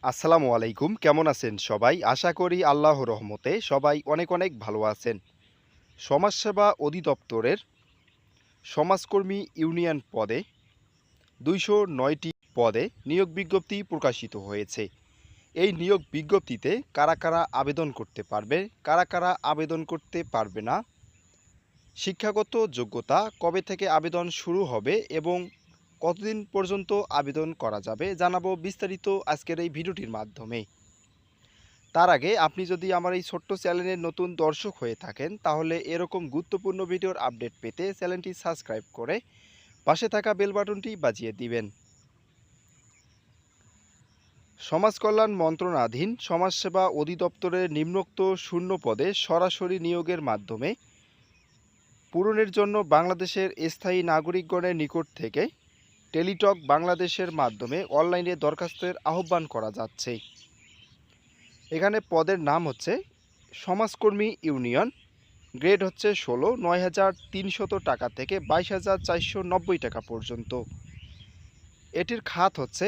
আসসালামু আলাইকুম। কেমন আছেন সবাই? আশা করি আল্লাহর রহমতে সবাই অনেক অনেক ভালো আছেন। সমাজসেবা অধিদপ্তরের সমাজকর্মী ইউনিয়ন পদে ২০৯টি পদে নিয়োগ বিজ্ঞপ্তি প্রকাশিত হয়েছে। এই নিয়োগ বিজ্ঞপ্তিতে কারা কারা আবেদন করতে পারবে, কারা কারা আবেদন করতে পারবে না, শিক্ষাগত যোগ্যতা, কবে থেকে আবেদন শুরু হবে এবং কতদিন পর্যন্ত আবেদন করা যাবে জানাবো বিস্তারিত আজকের এই ভিডিওটির মাধ্যমে। তার আগে আপনি যদি আমার এই ছোট্ট চ্যানেলের নতুন দর্শক হয়ে থাকেন তাহলে এরকম গুরুত্বপূর্ণ ভিডিওর আপডেট পেতে চ্যানেলটি সাবস্ক্রাইব করে পাশে থাকা বেল বাটনটি বাজিয়ে দিবেন। সমাজ কল্যাণ মন্ত্রণাধীন সমাজসেবা অধিদপ্তরের নিম্নোক্ত শূন্য পদে সরাসরি নিয়োগের মাধ্যমে পূরণের জন্য বাংলাদেশের স্থায়ী নাগরিকগণের নিকট থেকে টেলিটক বাংলাদেশের মাধ্যমে অনলাইনে দরখাস্তের আহ্বান করা যাচ্ছে। এখানে পদের নাম হচ্ছে সমাজকর্মী ইউনিয়ন, গ্রেড হচ্ছে ১৬, ৯,৩০০ টাকা থেকে ২২,৪৯০ টাকা পর্যন্ত। এটির খাত হচ্ছে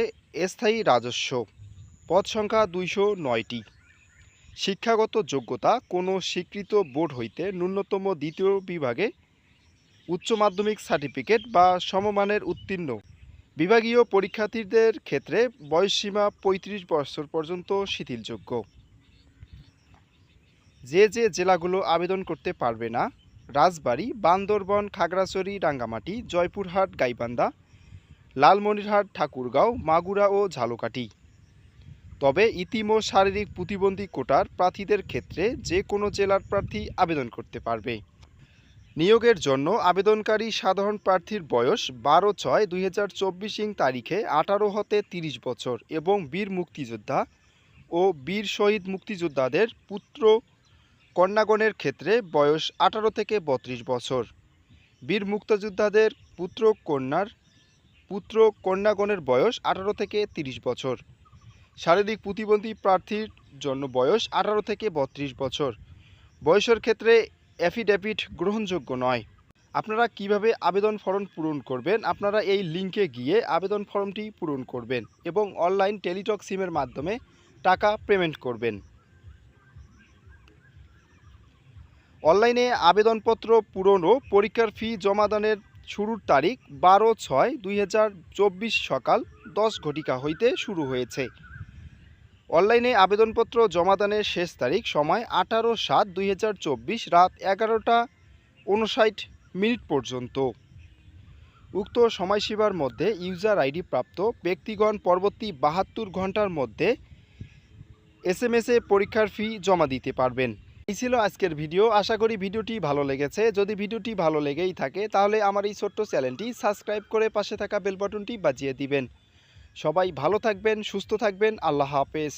স্থায়ী রাজস্ব। পদ সংখ্যা ২০৯টি। শিক্ষাগত যোগ্যতা কোনো স্বীকৃত বোর্ড হইতে ন্যূনতম দ্বিতীয় বিভাগে উচ্চ মাধ্যমিক সার্টিফিকেট বা সমমানের উত্তীর্ণ। বিভাগীয় পরীক্ষার্থীদের ক্ষেত্রে বয়সসীমা ৩৫ বছর পর্যন্ত শিথিলযোগ্য। যে জেলাগুলো আবেদন করতে পারবে না: রাজবাড়ী, বান্দরবান, খাগড়াছড়ি, রাঙ্গামাটি, জয়পুরহাট, গাইবান্ধা, লালমনিরহাট, ঠাকুরগাঁও, মাগুরা ও ঝালকাঠি। তবে ইতিম ও শারীরিক প্রতিবন্ধী কোটার প্রার্থীদের ক্ষেত্রে যে কোনো জেলার প্রার্থী আবেদন করতে পারবে। নিয়োগের জন্য আবেদনকারী সাধারণ প্রার্থীর বয়স ১২/৬/২০২৪ তারিখে ১৮ হতে ৩০ বছর এবং বীর মুক্তিযোদ্ধা ও বীর শহীদ মুক্তিযোদ্ধাদের পুত্র কন্যাগণের ক্ষেত্রে বয়স ১৮ থেকে ৩২ বছর। বীর মুক্তিযোদ্ধাদের পুত্র কন্যাগণের বয়স ১৮ থেকে ৩০ বছর। শারীরিক প্রতিবন্ধী প্রার্থীর জন্য বয়স ১৮ থেকে ৩২ বছর। বয়সের ক্ষেত্রে অ্যাফিডেভিট গ্রহণযোগ্য নয়। আপনারা কিভাবে আবেদন ফর্ম পূরণ করবেন? আপনারা এই লিঙ্কে গিয়ে আবেদন ফর্মটি পূরণ করবেন এবং অনলাইন টেলিটক সিমের মাধ্যমে টাকা পেমেন্ট করবেন। অনলাইনে আবেদনপত্র পূরণ ও পরীক্ষার ফি জমাদানের শুরুর তারিখ ১২/৬/২০২৪ সকাল ১০ ঘটিকা হইতে শুরু হয়েছে। অনলাইনে আবেদনপত্র জমাদানের শেষ তারিখ সময় ১৮/৭/২০২৪ রাত ১১:৫৯ পর্যন্ত। উক্ত সময়সীমার মধ্যে ইউজার আইডি প্রাপ্ত ব্যক্তিগণ পরবর্তী ৭২ ঘন্টার মধ্যে SMS-এ পরীক্ষার ফি জমা দিতে পারবেন। এই ছিল আজকের ভিডিও। আশা করি ভিডিওটি ভালো লেগেছে। যদি ভিডিওটি ভালো লেগেই থাকে তাহলে আমার এই ছোট্ট চ্যানেলটি সাবস্ক্রাইব করে পাশে থাকা বেল বাটনটি বাজিয়ে দিবেন। সবাই ভালো থাকবেন, সুস্থ থাকবেন। আল্লাহ হাফেজ।